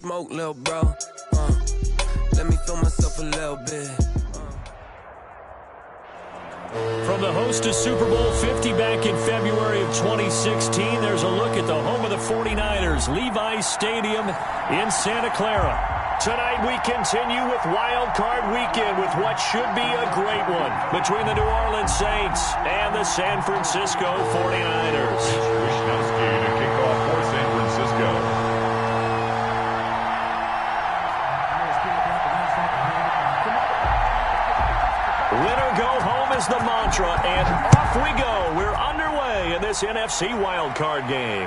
Smoke, little bro. Let me feel myself a little bit. From the host to Super Bowl 50 back in February of 2016, there's a look at the home of the 49ers, Levi's Stadium in Santa Clara. Tonight we continue with Wild Card Weekend with what should be a great one between the New Orleans Saints and the San Francisco 49ers. Wisnowski to kick off for San Francisco. Winner go home is the mantra, and off we go. We're underway in this NFC wildcard game.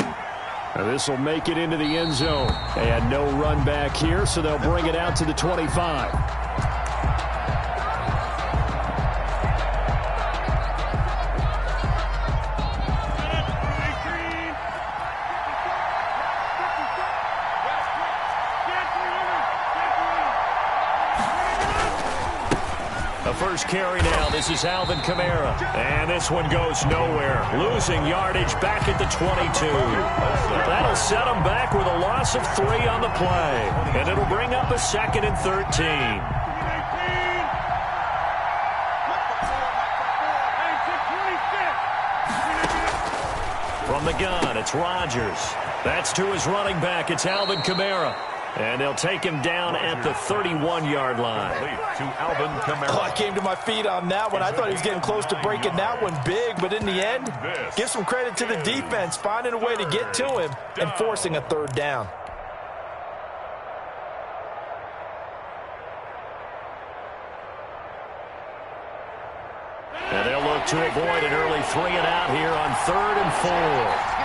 Now this will make it into the end zone. And no run back here, so they'll bring it out to the 25. First carry now. This is Alvin Kamara. And this one goes nowhere. Losing yardage back at the 22. That'll set them back with a loss of 3 on the play. And it'll bring up a 2nd and 13. From the gun, it's Rodgers. That's to his running back. It's Alvin Kamara. And they'll take him down at the 31-yard line. To Alvin Kamara. Oh, I came to my feet on that one. I thought he was getting close to breaking that one big, but in the end, give some credit to the defense, finding a way to get to him and forcing a 3rd down. And they'll look to avoid an early 3-and-out here on 3rd and 4.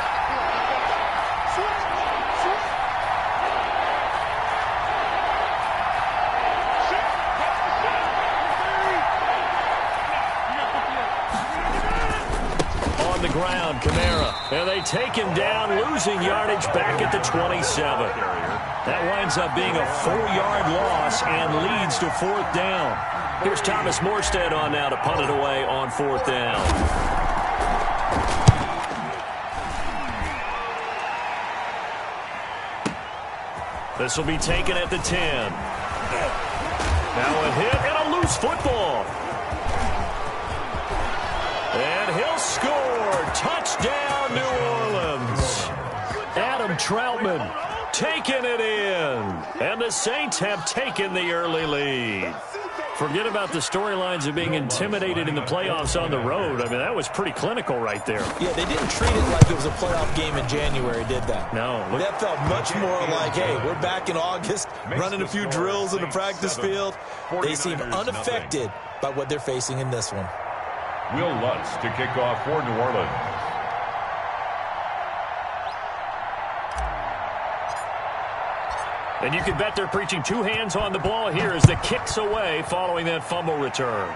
Ground, Kamara, and they take him down, losing yardage back at the 27. That winds up being a 4-yard loss and leads to 4th down. Here's Thomas Morstead on now to punt it away on 4th down. This will be taken at the 10. Now a hit and a loose football. And he'll score. Touchdown, New Orleans. Adam Troutman taking it in. And the Saints have taken the early lead. Forget about the storylines of being intimidated in the playoffs on the road. I mean, that was pretty clinical right there. Yeah, they didn't treat it like it was a playoff game in January, did that? No. That felt much more like, hey, we're back in August, running a few drills in the practice field. They seem unaffected by what they're facing in this one. Will Lutz to kick off for New Orleans. And you can bet they're preaching 2 hands on the ball here as the kick's away following that fumble return.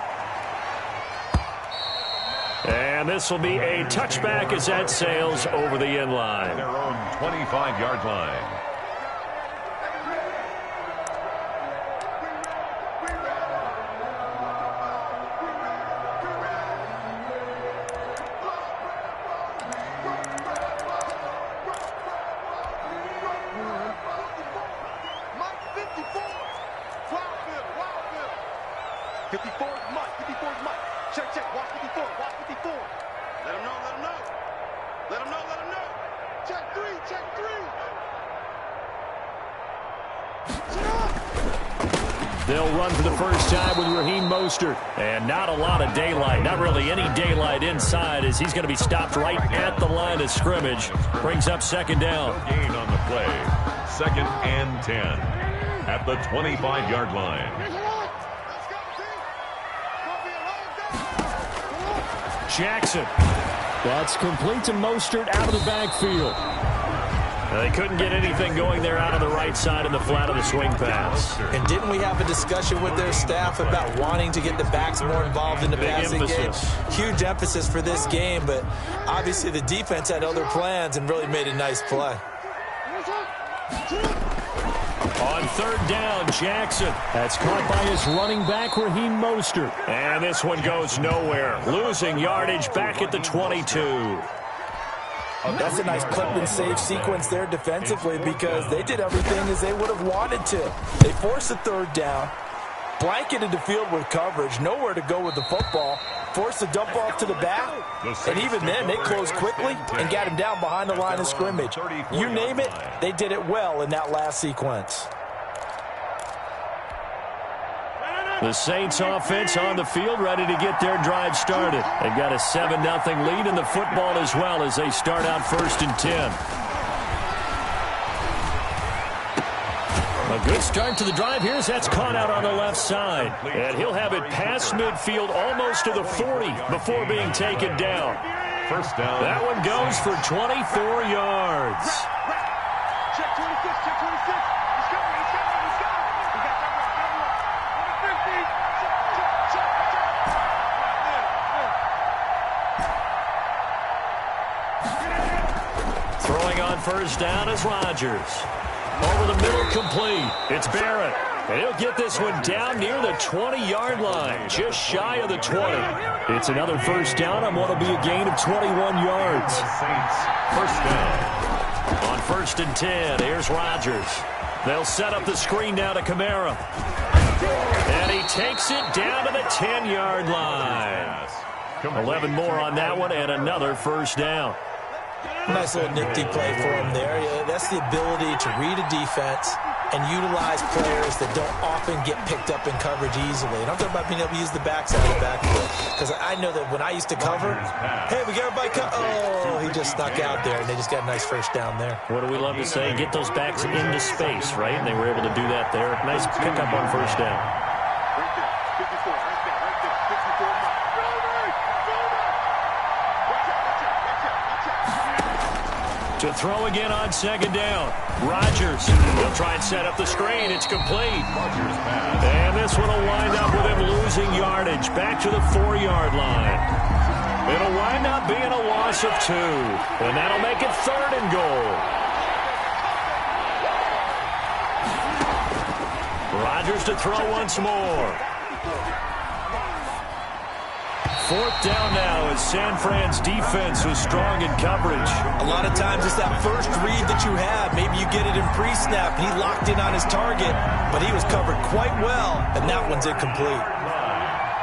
And this will be a touchback as that sails over the end line. Their own 25-yard line. They'll run for the first time with Raheem Mostert. And not a lot of daylight. Not really any daylight inside as he's going to be stopped right at the line of scrimmage. Brings up 2nd down. Gain on the play. 2nd and 10 at the 25-yard line. Jackson. That's complete to Mostert out of the backfield. They couldn't get anything going there out on the right side in the flat of the swing pass. And didn't we have a discussion with their staff about wanting to get the backs more involved in the passing game? Huge emphasis for this game, but obviously the defense had other plans and really made a nice play. On 3rd down, Jackson. That's caught by his running back, Raheem Mostert. And this one goes nowhere. Losing yardage back at the 22. That's a nice clip and save sequence there defensively because they did everything as they would have wanted to. They forced a third down, blanketed the field with coverage, nowhere to go with the football, forced a dump off to the back, and even then they closed quickly and got him down behind the line of scrimmage. You name it, they did it well in that last sequence. The Saints offense on the field, ready to get their drive started. They've got a 7-0 lead in the football as well as they start out 1st and 10. A good start to the drive. Here's that's caught out on the left side. And he'll have it past midfield almost to the 40 before being taken down. First down. That one goes for 24 yards. Check 26, check 26. He's coming, he's coming, he's coming. We got cover. Number 50. Check. Throwing on first down is Rodgers. Over the middle, complete. It's Barrett. And he'll get this one down near the 20-yard line, just shy of the 20. It's another first down on what will be a gain of 21 yards. Saints, first down. On 1st and 10, here's Rodgers. They'll set up the screen now to Kamara. And he takes it down to the 10-yard line. 11 more on that one and another first down. Nice little nifty play for him there. Yeah, that's the ability to read a defense and utilize players that don't often get picked up in coverage easily. And I'm talking about being able to use the backside of the backfield. Because I know that when I used to cover, hey, we got everybody oh, he just snuck out there, and they just got a nice first down there. What do we love to say? Get those backs into space, right? And they were able to do that there. Nice pickup on first down. Right there, 54, right there, 54. To throw again on second down. Rodgers. He'll try and set up the screen. It's complete. Rodgers pass. And this one will wind up with him losing yardage. Back to the 4-yard line. It'll wind up being a loss of 2. And that'll make it 3rd and goal. Rodgers to throw once more. 4th down now as San Fran's defense was strong in coverage. A lot of times it's that first read that you have. Maybe you get it in pre-snap. He locked in on his target, but he was covered quite well, and that one's incomplete.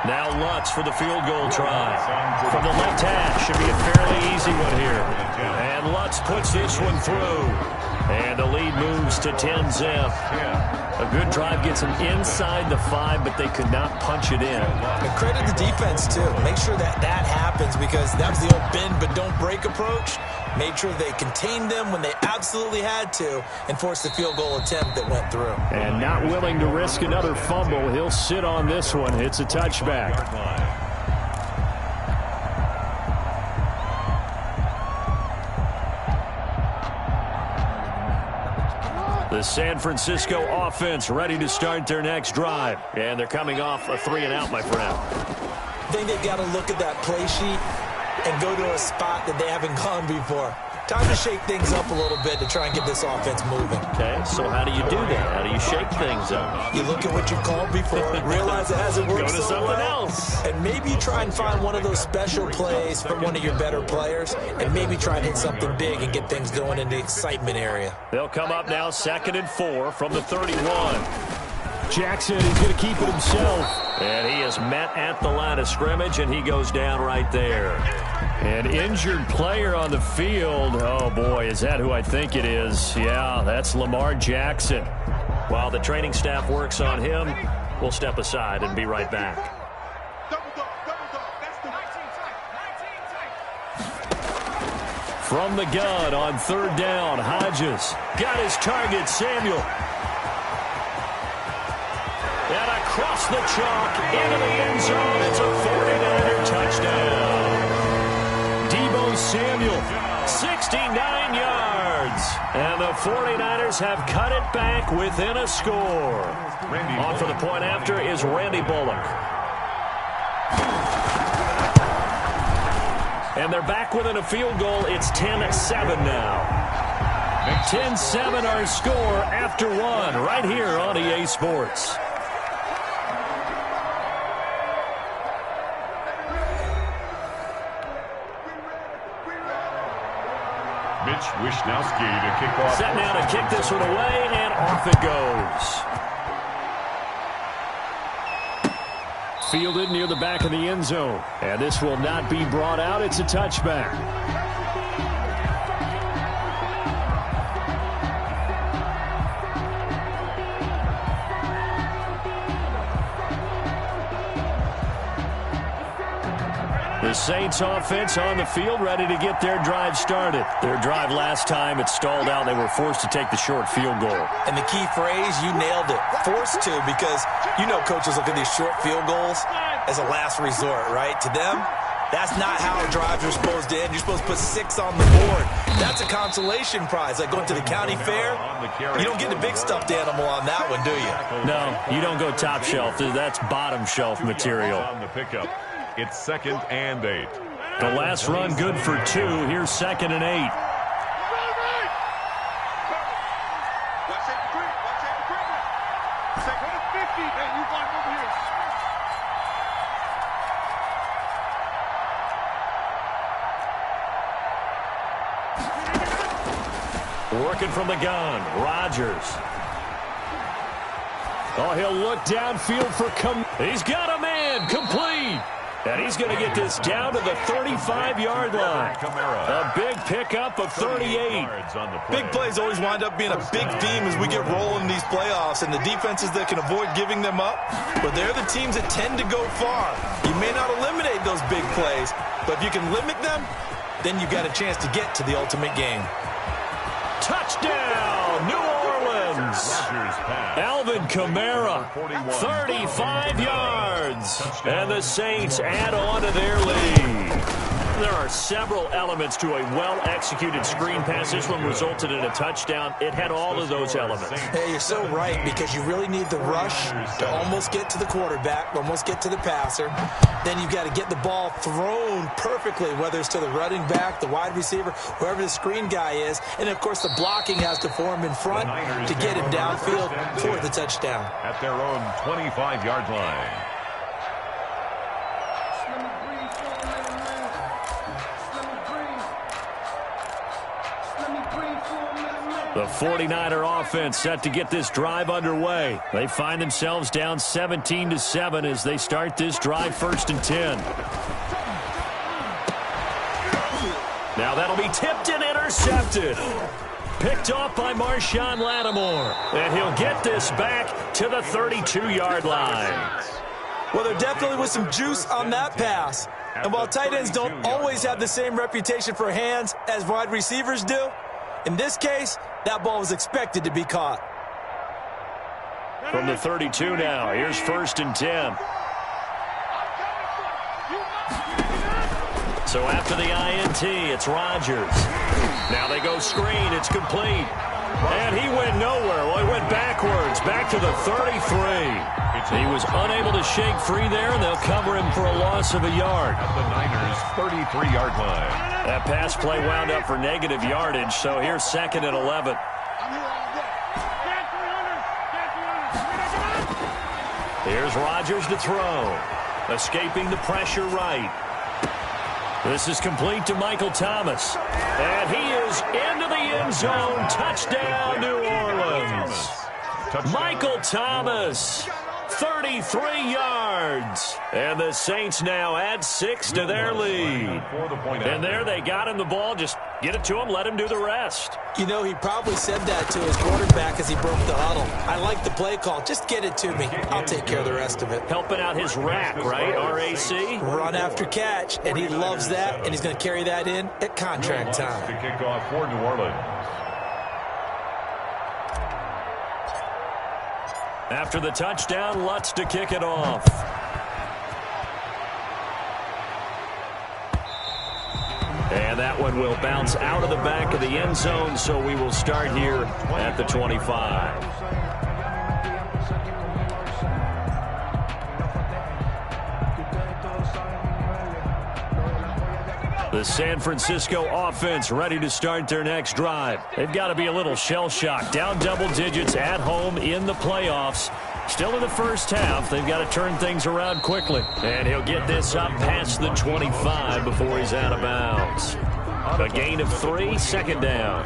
Now Lutz for the field goal try. From the left hash, should be a fairly easy one here. And Lutz puts this one through. And the lead moves to 10-zip. A good drive gets them inside the 5, but they could not punch it in. And credit the defense, too. Make sure that happens because that was the old bend but don't break approach. Made sure they contained them when they absolutely had to and forced the field goal attempt that went through. And not willing to risk another fumble. He'll sit on this one. It's a touchback. The San Francisco offense ready to start their next drive. And they're coming off a 3-and-out, my friend. I think they've got to look at that play sheet and go to a spot that they haven't gone before. Time to shake things up a little bit to try and get this offense moving. Okay, so how do you do that? How do you shake things up? You look at what you called before, realize it hasn't worked Go to so something well, else. and maybe you try and find one of those special plays from one of your better players, and maybe try and hit something big and get things going in the excitement area. They'll come up now 2nd and 4 from the 31. Jackson is going to keep it himself. And he is met at the line of scrimmage, and he goes down right there. An injured player on the field. Oh, boy, is that who I think it is? Yeah, that's Lamar Jackson. While the training staff works on him, we'll step aside and be right back. Double dog. That's the 19 tight. From the gun on 3rd down, Hodges got his target, Samuel. And across the chalk into the end zone. It's a 49er touchdown. Deebo Samuel, 69 yards. And the 49ers have cut it back within a score. On for the point after is Randy Bullock. And they're back within a field goal. It's 10-7 now. 10-7 our score after 1 right here on EA Sports. Coach Wisnowski to kick off. Set now to kick this one away, and off it goes. Fielded near the back of the end zone. And this will not be brought out. It's a touchback. The Saints offense on the field, ready to get their drive started. Their drive last time, it stalled out. They were forced to take the short field goal. And the key phrase, you nailed it. Forced to, because you know coaches look at these short field goals as a last resort, right? To them, that's not how drives are supposed to end. You're supposed to put 6 on the board. That's a consolation prize. Like going to the county fair, you don't get the big stuffed animal on that one, do you? No, you don't go top shelf. That's bottom shelf material. On the pickup. It's 2nd and 8. The last run good for 2. Here's 2nd and 8. Working from the gun, Rodgers. Oh, he'll look downfield for he's got a man, complete. And he's going to get this down to the 35-yard line. A big pickup of 38. Big plays always wind up being a big theme as we get rolling in these playoffs, and the defenses that can avoid giving them up, but they're the teams that tend to go far. You may not eliminate those big plays, but if you can limit them, then you've got a chance to get to the ultimate game. Touchdown, New Orleans. Alvin Kamara, 35 yards. And the Saints add on to their lead. There are several elements to a well-executed screen pass. This one resulted in a touchdown. It had all of those elements. Hey, you're so right, because you really need the rush to almost get to the quarterback, almost get to the passer. Then you've got to get the ball thrown perfectly, whether it's to the running back, the wide receiver, whoever the screen guy is. And, of course, the blocking has to form in front to get him downfield for the touchdown. At their own 25-yard line. The 49er offense set to get this drive underway. They find themselves down 17-7 as they start this drive 1st and 10. Now that'll be tipped and intercepted. Picked off by Marshawn Lattimore. And he'll get this back to the 32-yard line. Well, there definitely was some juice on that pass. And while tight ends don't always have the same reputation for hands as wide receivers do, in this case, that ball was expected to be caught. From the 32 now, here's 1st and 10. So after the INT, it's Rodgers. Now they go screen. It's complete. And he went nowhere. Well, he went backwards, back to the 33. He was unable to shake free there, and they'll cover him for a loss of a yard. At the Niners' 33-yard line. That pass play wound up for negative yardage, so here's 2nd and 11. Here's Rodgers to throw. Escaping the pressure right. This is complete to Michael Thomas. And he is into the end zone. Touchdown, New Orleans. Michael Thomas, 33 yards. And the Saints now add 6 to their lead. And there they got him the ball. Just get it to him, let him do the rest. You know, he probably said that to his quarterback as he broke the huddle. I like the play call. Just get it to me. I'll take care of the rest of it. Helping out his rack, right? RAC? Run after catch, and he loves that, and he's going to carry that in at contract time. To kick off for New Orleans. After the touchdown, Lutz to kick it off. And that one will bounce out of the back of the end zone, so we will start here at the 25. The San Francisco offense ready to start their next drive. They've got to be a little shell-shocked. Down double digits at home in the playoffs. Still in the first half. They've got to turn things around quickly. And he'll get this up past the 25 before he's out of bounds. A gain of 3, second down.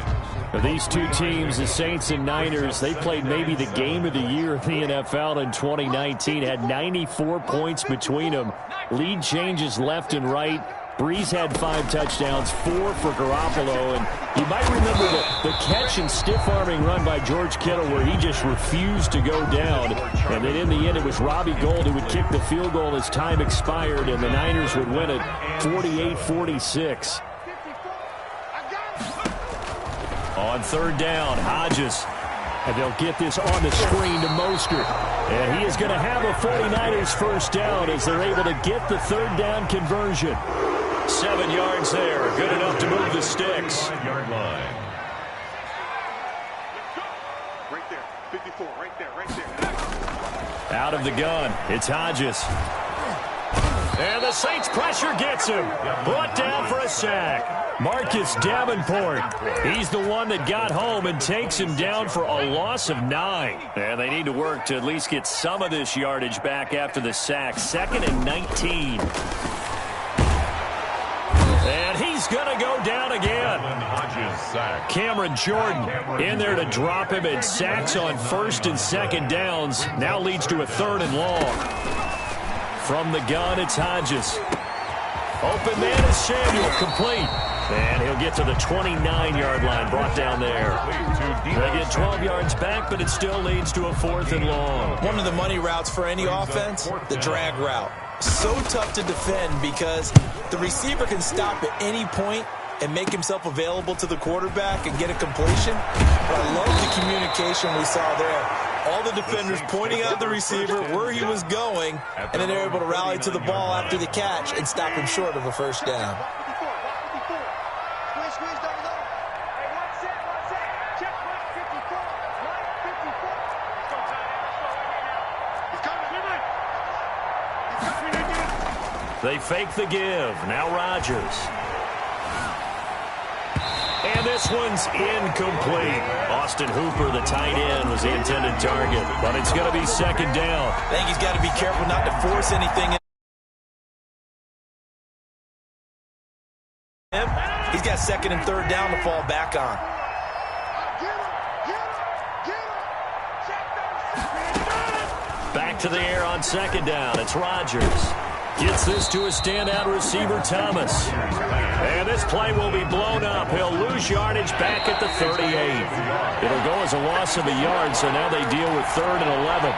Now, these two teams, the Saints and Niners, they played maybe the game of the year in the NFL in 2019. Had 94 points between them. Lead changes left and right. Breeze had 5 touchdowns, 4 for Garoppolo. And you might remember the catch and stiff-arming run by George Kittle where he just refused to go down. And then in the end, it was Robbie Gould who would kick the field goal as time expired, and the Niners would win it 48-46. On third down, Hodges. And they'll get this on the screen to Mostert. And he is going to have a 49ers first down as they're able to get the third down conversion. 7 yards there. Good enough to move the sticks. 5-yard line. Right there. 54. Right there. Out of the gun, it's Hodges. And the Saints pressure gets him. Brought down for a sack. Marcus Davenport. He's the one that got home and takes him down for a loss of 9. And they need to work to at least get some of this yardage back after the sack. 2nd and 19. And he's going to go down again. Cameron Jordan in there to drop him, and sacks on 1st and 2nd downs. Now leads to a 3rd and long. From the gun, it's Hodges. Open man is Samuel, complete. And he'll get to the 29-yard line, brought down there. They get 12 yards back, but it still leads to a 4th and long. One of the money routes for any offense, the drag route. So tough to defend because the receiver can stop at any point and make himself available to the quarterback and get a completion. But I love the communication we saw there. All the defenders pointing out the receiver, where he was going, and then they're able to rally to the ball after the catch and stop him short of a first down. Squeeze down the middle. Hey, one set. Check right 54. Right 54. Let's go, Tyler. He's coming. They fake the give. Now Rodgers. And this one's incomplete. Austin Hooper, the tight end, was the intended target. But it's going to be 2nd down. I think he's got to be careful not to force anything in him. He's got 2nd and 3rd down to fall back on. Back to the air on 2nd down. It's Rodgers. Gets this to a standout receiver, Thomas. And this play will be blown up. He'll lose yardage back at the 38. It'll go as a loss of a yard, so now they deal with 3rd and 11.